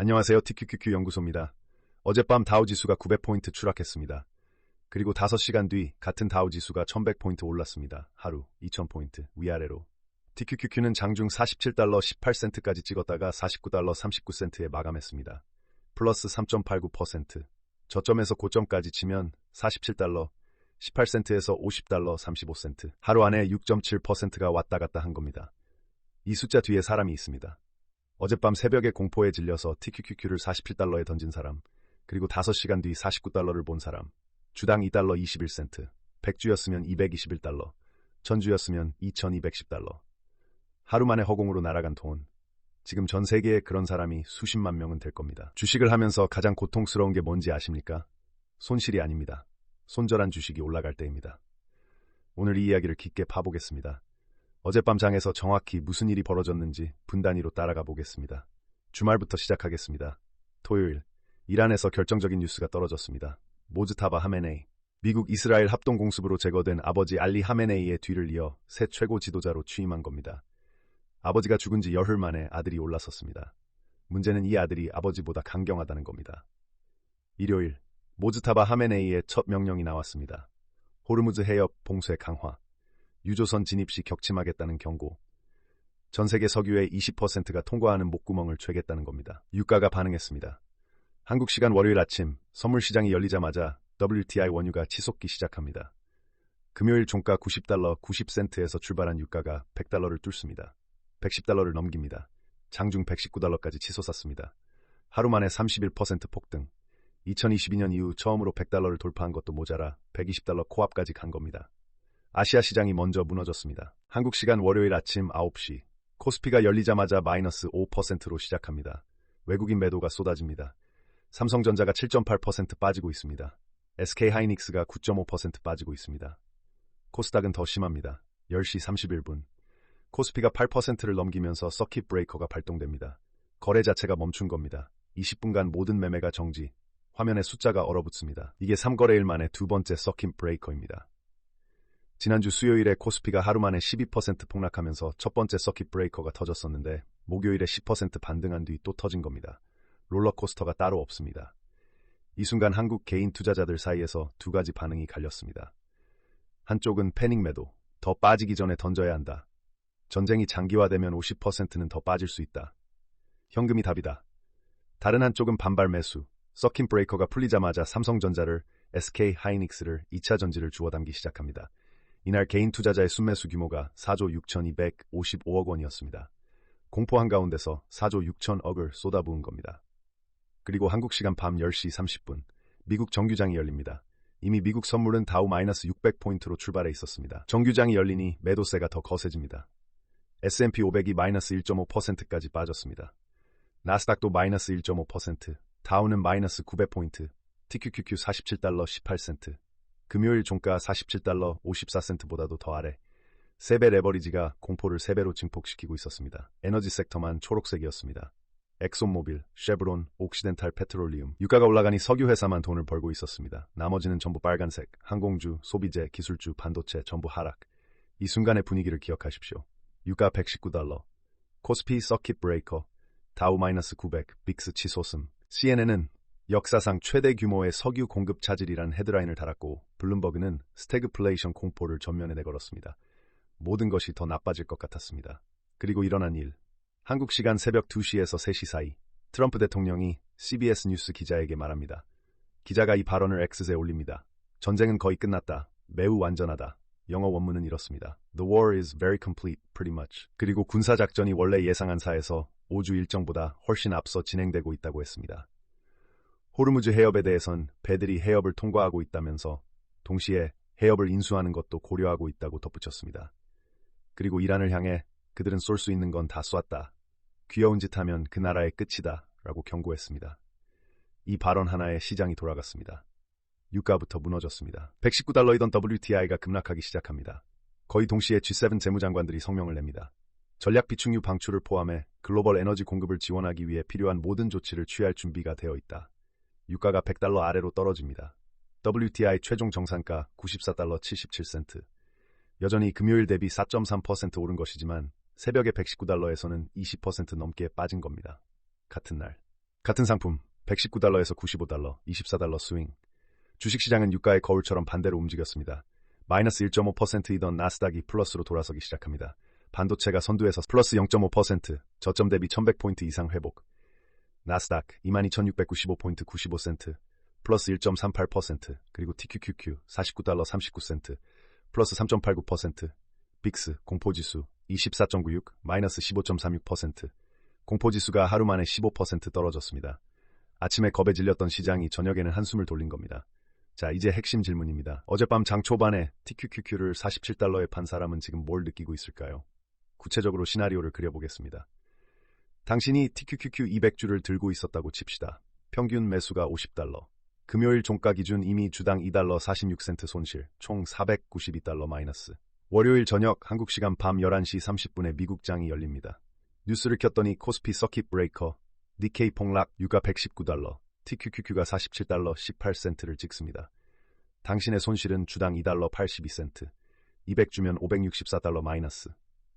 안녕하세요. TQQQ 연구소입니다. 어젯밤 다우지수가 900포인트 추락했습니다. 그리고 5시간 뒤 같은 다우지수가 1100포인트 올랐습니다. 하루 2000포인트 위아래로. TQQQ는 장중 47달러 18센트까지 찍었다가 49달러 39센트에 마감했습니다. 플러스 3.89%. 저점에서 고점까지 치면 47달러 18센트에서 50달러 35센트. 하루 안에 6.7%가 왔다 갔다 한 겁니다. 이 숫자 뒤에 사람이 있습니다. 어젯밤 새벽에 공포에 질려서 TQQQ를 47달러에 던진 사람, 그리고 5시간 뒤 49달러를 본 사람, 주당 2달러 21센트, 100주였으면 221달러, 1000주였으면 2210달러. 하루 만에 허공으로 날아간 돈. 지금 전 세계에 그런 사람이 수십만 명은 될 겁니다. 주식을 하면서 가장 고통스러운 게 뭔지 아십니까? 손실이 아닙니다. 손절한 주식이 올라갈 때입니다. 오늘 이 이야기를 깊게 파보겠습니다. 어젯밤 장에서 정확히 무슨 일이 벌어졌는지 분단위로 따라가 보겠습니다. 주말부터 시작하겠습니다. 토요일, 이란에서 결정적인 뉴스가 떨어졌습니다. 모즈타바 하메네이, 미국 이스라엘 합동공습으로 제거된 아버지 알리 하메네이의 뒤를 이어 새 최고 지도자로 취임한 겁니다. 아버지가 죽은 지 열흘 만에 아들이 올라섰습니다. 문제는 이 아들이 아버지보다 강경하다는 겁니다. 일요일, 모즈타바 하메네이의 첫 명령이 나왔습니다. 호르무즈 해협 봉쇄 강화. 유조선 진입 시 격침하겠다는 경고. 전 세계 석유의 20%가 통과하는 목구멍을 죄겠다는 겁니다. 유가가 반응했습니다. 한국 시간 월요일 아침 선물 시장이 열리자마자 WTI 원유가 치솟기 시작합니다. 금요일 종가 90달러 90센트에서 출발한 유가가 100달러를 뚫습니다. 110달러를 넘깁니다. 장중 119달러까지 치솟았습니다. 하루 만에 31% 폭등. 2022년 이후 처음으로 100달러를 돌파한 것도 모자라 120달러 코앞까지 간 겁니다. 아시아 시장이 먼저 무너졌습니다. 한국 시간 월요일 아침 9시, 코스피가 열리자마자 마이너스 5%로 시작합니다. 외국인 매도가 쏟아집니다. 삼성전자가 7.8% 빠지고 있습니다. SK하이닉스가 9.5% 빠지고 있습니다. 코스닥은 더 심합니다. 10시 31분. 코스피가 8%를 넘기면서 서킷 브레이커가 발동됩니다. 거래 자체가 멈춘 겁니다. 20분간 모든 매매가 정지. 화면에 숫자가 얼어붙습니다. 이게 3거래일 만에 두 번째 서킷 브레이커입니다. 지난주 수요일에 코스피가 하루 만에 12% 폭락하면서 첫 번째 서킷 브레이커가 터졌었는데 목요일에 10% 반등한 뒤 또 터진 겁니다. 롤러코스터가 따로 없습니다. 이 순간 한국 개인 투자자들 사이에서 두 가지 반응이 갈렸습니다. 한쪽은 패닉 매도, 더 빠지기 전에 던져야 한다. 전쟁이 장기화되면 50%는 더 빠질 수 있다. 현금이 답이다. 다른 한쪽은 반발 매수, 서킷 브레이커가 풀리자마자 삼성전자를, SK하이닉스를 2차 전지를 주워 담기 시작합니다. 이날 개인 투자자의 순매수 규모가 4조 6,255억 원이었습니다. 공포 한가운데서 4조 6천억을 쏟아부은 겁니다. 그리고 한국 시간 밤 10시 30분, 미국 정규장이 열립니다. 이미 미국 선물은 다우 마이너스 600포인트로 출발해 있었습니다. 정규장이 열리니 매도세가 더 거세집니다. S&P 500이 마이너스 1.5%까지 빠졌습니다. 나스닥도 마이너스 1.5%, 다우는 마이너스 900포인트, TQQQ 47달러 18센트. 금요일 종가 47달러 54센트보다도 더 아래. 3배 레버리지가 공포를 3배로 증폭시키고 있었습니다. 에너지 섹터만 초록색이었습니다. 엑손모빌, 쉐브론, 옥시덴탈 페트롤리움. 유가가 올라가니 석유회사만 돈을 벌고 있었습니다. 나머지는 전부 빨간색, 항공주, 소비재, 기술주, 반도체 전부 하락. 이 순간의 분위기를 기억하십시오. 유가 119달러, 코스피 서킷 브레이커, 다우 마이너스 900, 빅스 치솟음. CNN은 역사상 최대 규모의 석유 공급 차질이란 헤드라인을 달았고 블룸버그는 스태그플레이션 공포를 전면에 내걸었습니다. 모든 것이 더 나빠질 것 같았습니다. 그리고 일어난 일. 한국 시간 새벽 2시에서 3시 사이 트럼프 대통령이 CBS 뉴스 기자에게 말합니다. 기자가 이 발언을 X에 올립니다. 전쟁은 거의 끝났다. 매우 완전하다. 영어 원문은 이렇습니다. The war is very complete, pretty much. 그리고 군사작전이 원래 예상한 사에서 5주 일정보다 훨씬 앞서 진행되고 있다고 했습니다. 호르무즈 해협에 대해선 배들이 해협을 통과하고 있다면서 동시에 해협을 인수하는 것도 고려하고 있다고 덧붙였습니다. 그리고 이란을 향해 그들은 쏠 수 있는 건 다 쏘았다. 귀여운 짓 하면 그 나라의 끝이다 라고 경고했습니다. 이 발언 하나에 시장이 돌아갔습니다. 유가부터 무너졌습니다. 119달러이던 WTI가 급락하기 시작합니다. 거의 동시에 G7 재무장관들이 성명을 냅니다. 전략 비축유 방출을 포함해 글로벌 에너지 공급을 지원하기 위해 필요한 모든 조치를 취할 준비가 되어 있다. 유가가 100달러 아래로 떨어집니다. WTI 최종 정상가 94달러 77센트. 여전히 금요일 대비 4.3% 오른 것이지만 새벽에 119달러에서는 20% 넘게 빠진 겁니다. 같은 날 같은 상품 119달러에서 95달러, 24달러 스윙. 주식시장은 유가의 거울처럼 반대로 움직였습니다. 마이너스 1.5%이던 나스닥이 플러스로 돌아서기 시작합니다. 반도체가 선두에서 플러스 0.5%, 저점 대비 1100포인트 이상 회복. 나스닥 22,695포인트 95센트, 플러스 1.38%, 그리고 TQQQ 49달러 39센트, 플러스 3.89%, 빅스 공포지수 24.96, 마이너스 15.36%, 공포지수가 하루 만에 15% 떨어졌습니다. 아침에 겁에 질렸던 시장이 저녁에는 한숨을 돌린 겁니다. 자, 이제 핵심 질문입니다. 어젯밤 장 초반에 TQQQ를 47달러에 판 사람은 지금 뭘 느끼고 있을까요? 구체적으로 시나리오를 그려보겠습니다. 당신이 TQQQ 200주를 들고 있었다고 칩시다. 평균 매수가 50달러. 금요일 종가 기준 이미 주당 2달러 46센트 손실, 총 492달러 마이너스. 월요일 저녁 한국 시간 밤 11시 30분에 미국장이 열립니다. 뉴스를 켰더니 코스피 서킷 브레이커, 니케이 폭락, 유가 119달러, TQQQ가 47달러 18센트를 찍습니다. 당신의 손실은 주당 2달러 82센트, 200주면 564달러 마이너스.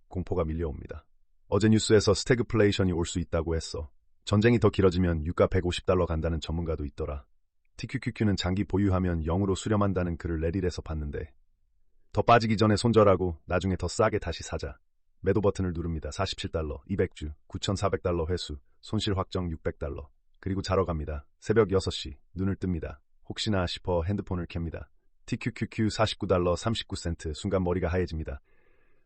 공포가 밀려옵니다. 어제 뉴스에서 스태그플레이션이 올 수 있다고 했어. 전쟁이 더 길어지면 유가 150달러 간다는 전문가도 있더라. TQQQ는 장기 보유하면 0으로 수렴한다는 글을 레딧에서 봤는데 더 빠지기 전에 손절하고 나중에 더 싸게 다시 사자. 매도 버튼을 누릅니다. 47달러, 200주, 9,400달러 회수, 손실 확정 600달러. 그리고 자러 갑니다. 새벽 6시, 눈을 뜹니다. 혹시나 싶어 핸드폰을 켭니다. TQQQ 49달러 39센트, 순간 머리가 하얘집니다.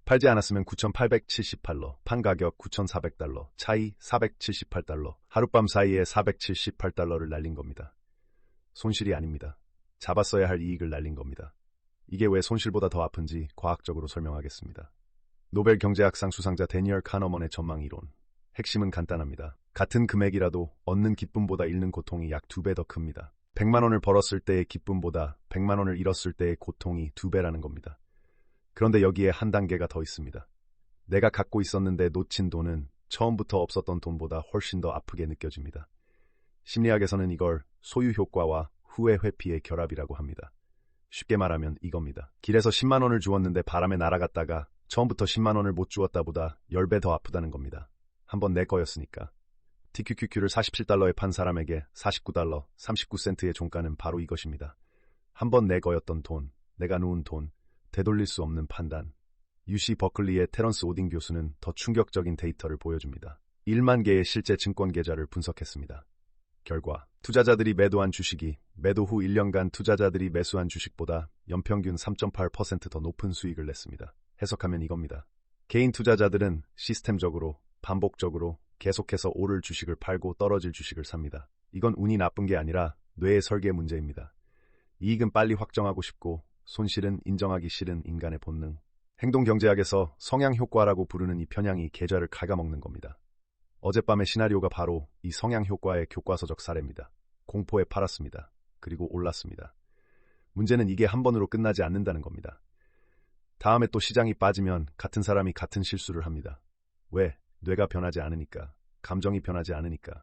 팔지 않았으면 9,878달러, 판 가격 9,400달러, 차이 478달러, 하룻밤 사이에 478달러를 날린 겁니다. 손실이 아닙니다. 잡았어야 할 이익을 날린 겁니다. 이게 왜 손실보다 더 아픈지 과학적으로 설명하겠습니다. 노벨 경제학상 수상자 데니얼 카너먼의 전망 이론. 핵심은 간단합니다. 같은 금액이라도 얻는 기쁨보다 잃는 고통이 약 2배 더 큽니다. 100만 원을 벌었을 때의 기쁨보다 100만 원을 잃었을 때의 고통이 2배라는 겁니다. 그런데 여기에 한 단계가 더 있습니다. 내가 갖고 있었는데 놓친 돈은 처음부터 없었던 돈보다 훨씬 더 아프게 느껴집니다. 심리학에서는 이걸 소유 효과와 후회 회피의 결합이라고 합니다. 쉽게 말하면 이겁니다. 길에서 10만 원을 주었는데 바람에 날아갔다가 처음부터 10만 원을 못 주었다보다 10배 더 아프다는 겁니다. 한번 내 거였으니까. TQQQ를 47달러에 판 사람에게 49달러 39센트의 종가는 바로 이것입니다. 한번 내 거였던 돈, 내가 놓은 돈, 되돌릴 수 없는 판단. UC 버클리의 테런스 오딩 교수는 더 충격적인 데이터를 보여줍니다. 1만 개의 실제 증권 계좌를 분석했습니다. 결과, 투자자들이 매도한 주식이 매도 후 1년간 투자자들이 매수한 주식보다 연평균 3.8% 더 높은 수익을 냈습니다. 해석하면 이겁니다. 개인 투자자들은 시스템적으로, 반복적으로 계속해서 오를 주식을 팔고 떨어질 주식을 삽니다. 이건 운이 나쁜 게 아니라 뇌의 설계 문제입니다. 이익은 빨리 확정하고 싶고 손실은 인정하기 싫은 인간의 본능. 행동경제학에서 성향효과라고 부르는 이 편향이 계좌를 갉아먹는 겁니다. 어젯밤의 시나리오가 바로 이 성향효과의 교과서적 사례입니다. 공포에 팔았습니다. 그리고 올랐습니다. 문제는 이게 한 번으로 끝나지 않는다는 겁니다. 다음에 또 시장이 빠지면 같은 사람이 같은 실수를 합니다. 왜? 뇌가 변하지 않으니까. 감정이 변하지 않으니까.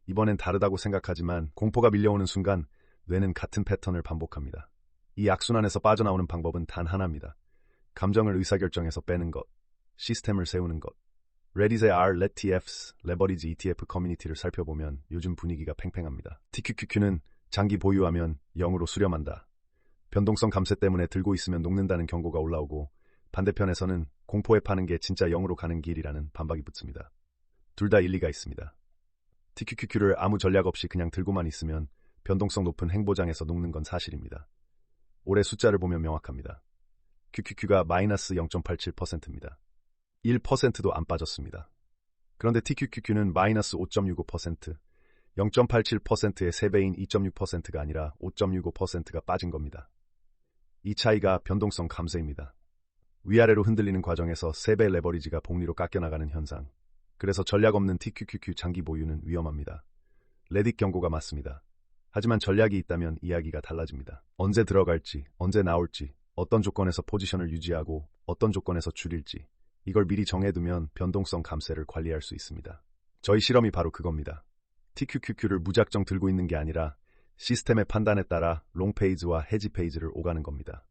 이번엔 다르다고 생각하지만 공포가 밀려오는 순간 뇌는 같은 패턴을 반복합니다. 이 악순환에서 빠져나오는 방법은 단 하나입니다. 감정을 의사결정에서 빼는 것, 시스템을 세우는 것. 레딧의 RLETFs, 레버리지 ETF 커뮤니티를 살펴보면 요즘 분위기가 팽팽합니다. TQQQ는 장기 보유하면 0으로 수렴한다. 변동성 감세 때문에 들고 있으면 녹는다는 경고가 올라오고 반대편에서는 공포에 파는 게 진짜 0으로 가는 길이라는 반박이 붙습니다. 둘 다 일리가 있습니다. TQQQ를 아무 전략 없이 그냥 들고만 있으면 변동성 높은 행보장에서 녹는 건 사실입니다. 올해 숫자를 보면 명확합니다. QQQ가 마이너스 0.87%입니다. 1%도 안 빠졌습니다. 그런데 TQQQ는 마이너스 5.65%, 0.87%의 3배인 2.6%가 아니라 5.65%가 빠진 겁니다. 이 차이가 변동성 감세입니다. 위아래로 흔들리는 과정에서 3배 레버리지가 복리로 깎여나가는 현상. 그래서 전략 없는 TQQQ 장기 보유는 위험합니다. 레딧 경고가 맞습니다. 하지만 전략이 있다면 이야기가 달라집니다. 언제 들어갈지, 언제 나올지, 어떤 조건에서 포지션을 유지하고 어떤 조건에서 줄일지 이걸 미리 정해두면 변동성 감세를 관리할 수 있습니다. 저희 실험이 바로 그겁니다. TQQQ를 무작정 들고 있는 게 아니라 시스템의 판단에 따라 롱페이지와 해지 페이지를 오가는 겁니다.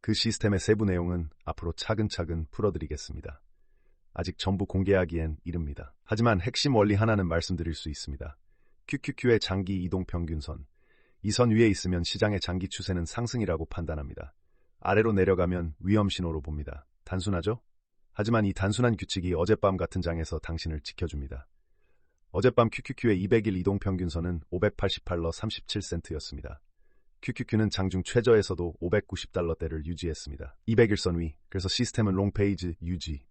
그 시스템의 세부 내용은 앞으로 차근차근 풀어드리겠습니다. 아직 전부 공개하기엔 이릅니다. 하지만 핵심 원리 하나는 말씀드릴 수 있습니다. QQQ의 장기 이동 평균선. 이 선 위에 있으면 시장의 장기 추세는 상승이라고 판단합니다. 아래로 내려가면 위험 신호로 봅니다. 단순하죠? 하지만 이 단순한 규칙이 어젯밤 같은 장에서 당신을 지켜줍니다. 어젯밤 QQQ의 200일 이동 평균선은 588달러 37센트였습니다. QQQ는 장중 최저에서도 590달러대를 유지했습니다. 200일선 위, 그래서 시스템은 롱페이지 유지.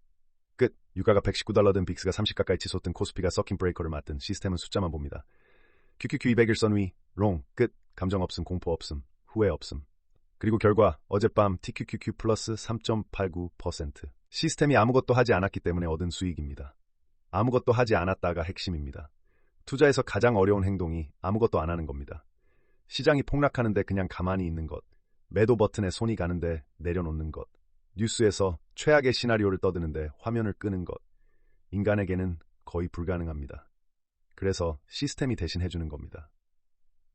끝. 유가가 119달러든 빅스가 30 가까이 치솟든 코스피가 서킷 브레이커를 맞든 시스템은 숫자만 봅니다. QQQ 200일선 위, 롱, 끝. 감정 없음, 공포 없음, 후회 없음. 그리고 결과 어젯밤 TQQQ 플러스 3.89%. 시스템이 아무것도 하지 않았기 때문에 얻은 수익입니다. 아무것도 하지 않았다가 핵심입니다. 투자에서 가장 어려운 행동이 아무것도 안 하는 겁니다. 시장이 폭락하는데 그냥 가만히 있는 것, 매도 버튼에 손이 가는데 내려놓는 것, 뉴스에서 최악의 시나리오를 떠드는데 화면을 끄는 것, 인간에게는 거의 불가능합니다. 그래서 시스템이 대신 해주는 겁니다.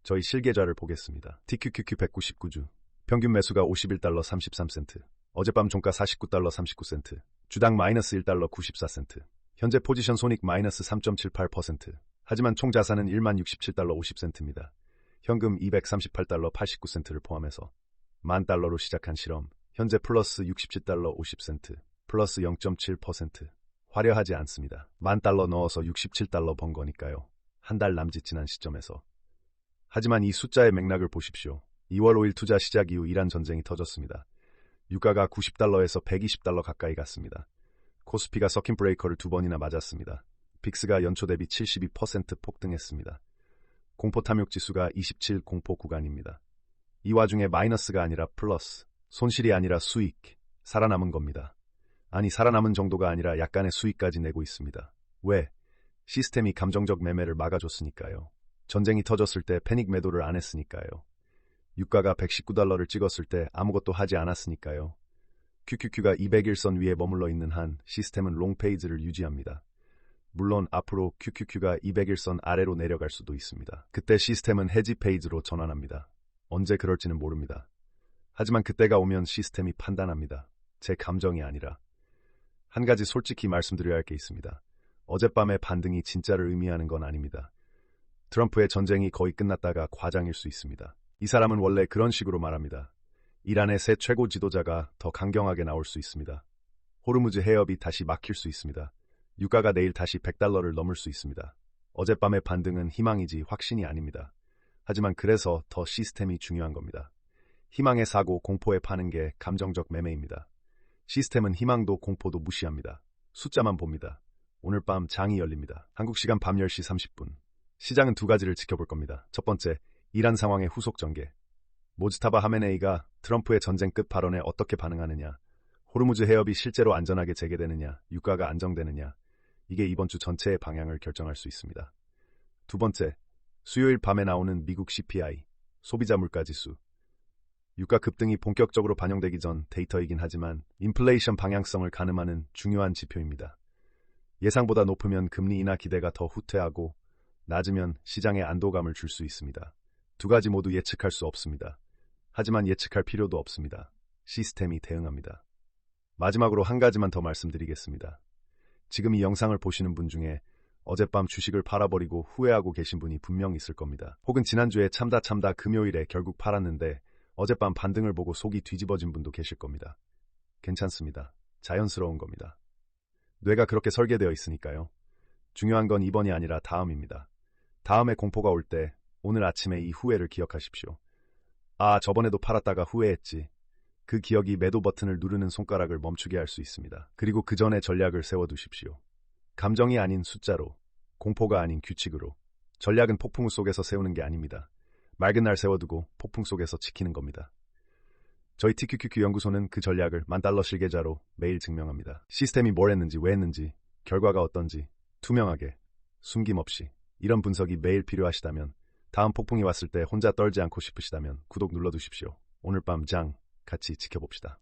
저희 실계좌를 보겠습니다. TQQQ 199주, 평균 매수가 51달러 33센트, 어젯밤 종가 49달러 39센트, 주당 마이너스 1달러 94센트, 현재 포지션 손익 마이너스 3.78%, 하지만 총 자산은 1만 67달러 50센트입니다. 현금 238달러 89센트를 포함해서 $10,000로 시작한 실험, 현재 플러스 67달러 50센트, 플러스 0.7%. 화려하지 않습니다. $10,000 넣어서 67달러 번 거니까요. 한 달 남짓 지난 시점에서. 하지만 이 숫자의 맥락을 보십시오. 2월 5일 투자 시작 이후 이란 전쟁이 터졌습니다. 유가가 90달러에서 120달러 가까이 갔습니다. 코스피가 서킷 브레이커를 2번이나 맞았습니다. 빅스가 연초 대비 72% 폭등했습니다. 공포 탐욕 지수가 27 공포 구간입니다. 이 와중에 마이너스가 아니라 플러스, 손실이 아니라 수익, 살아남은 겁니다. 아니 살아남은 정도가 아니라 약간의 수익까지 내고 있습니다. 왜? 시스템이 감정적 매매를 막아줬으니까요. 전쟁이 터졌을 때 패닉 매도를 안 했으니까요. 유가가 119달러를 찍었을 때 아무것도 하지 않았으니까요. QQQ가 200일선 위에 머물러 있는 한 시스템은 롱페이지를 유지합니다. 물론 앞으로 QQQ가 200일선 아래로 내려갈 수도 있습니다. 그때 시스템은 해지 페이지로 전환합니다. 언제 그럴지는 모릅니다. 하지만 그때가 오면 시스템이 판단합니다. 제 감정이 아니라. 한 가지 솔직히 말씀드려야 할 게 있습니다. 어젯밤의 반등이 진짜를 의미하는 건 아닙니다. 트럼프의 전쟁이 거의 끝났다가 과장일 수 있습니다. 이 사람은 원래 그런 식으로 말합니다. 이란의 새 최고 지도자가 더 강경하게 나올 수 있습니다. 호르무즈 해협이 다시 막힐 수 있습니다. 유가가 내일 다시 100달러를 넘을 수 있습니다. 어젯밤의 반등은 희망이지 확신이 아닙니다. 하지만 그래서 더 시스템이 중요한 겁니다. 희망의 사고, 공포에 파는 게 감정적 매매입니다. 시스템은 희망도 공포도 무시합니다. 숫자만 봅니다. 오늘 밤 장이 열립니다. 한국 시간 밤 10시 30분. 시장은 두 가지를 지켜볼 겁니다. 첫 번째, 이란 상황의 후속 전개. 모즈타바 하메네이가 트럼프의 전쟁 끝 발언에 어떻게 반응하느냐, 호르무즈 해협이 실제로 안전하게 재개되느냐, 유가가 안정되느냐, 이게 이번 주 전체의 방향을 결정할 수 있습니다. 두 번째, 수요일 밤에 나오는 미국 CPI, 소비자 물가지수. 유가 급등이 본격적으로 반영되기 전 데이터이긴 하지만 인플레이션 방향성을 가늠하는 중요한 지표입니다. 예상보다 높으면 금리 인하 기대가 더 후퇴하고 낮으면 시장에 안도감을 줄 수 있습니다. 두 가지 모두 예측할 수 없습니다. 하지만 예측할 필요도 없습니다. 시스템이 대응합니다. 마지막으로 한 가지만 더 말씀드리겠습니다. 지금 이 영상을 보시는 분 중에 어젯밤 주식을 팔아버리고 후회하고 계신 분이 분명 있을 겁니다. 혹은 지난주에 참다 금요일에 결국 팔았는데 어젯밤 반등을 보고 속이 뒤집어진 분도 계실 겁니다. 괜찮습니다. 자연스러운 겁니다. 뇌가 그렇게 설계되어 있으니까요. 중요한 건 이번이 아니라 다음입니다. 다음에 공포가 올 때 오늘 아침에 이 후회를 기억하십시오. 아, 저번에도 팔았다가 후회했지. 그 기억이 매도 버튼을 누르는 손가락을 멈추게 할 수 있습니다. 그리고 그 전에 전략을 세워두십시오. 감정이 아닌 숫자로, 공포가 아닌 규칙으로. 전략은 폭풍우 속에서 세우는 게 아닙니다. 맑은 날 세워두고 폭풍 속에서 지키는 겁니다. 저희 TQQQ 연구소는 그 전략을 $10,000 실계좌로 매일 증명합니다. 시스템이 뭘 했는지, 왜 했는지, 결과가 어떤지 투명하게, 숨김없이. 이런 분석이 매일 필요하시다면, 다음 폭풍이 왔을 때 혼자 떨지 않고 싶으시다면 구독 눌러두십시오. 오늘 밤 장 같이 지켜봅시다.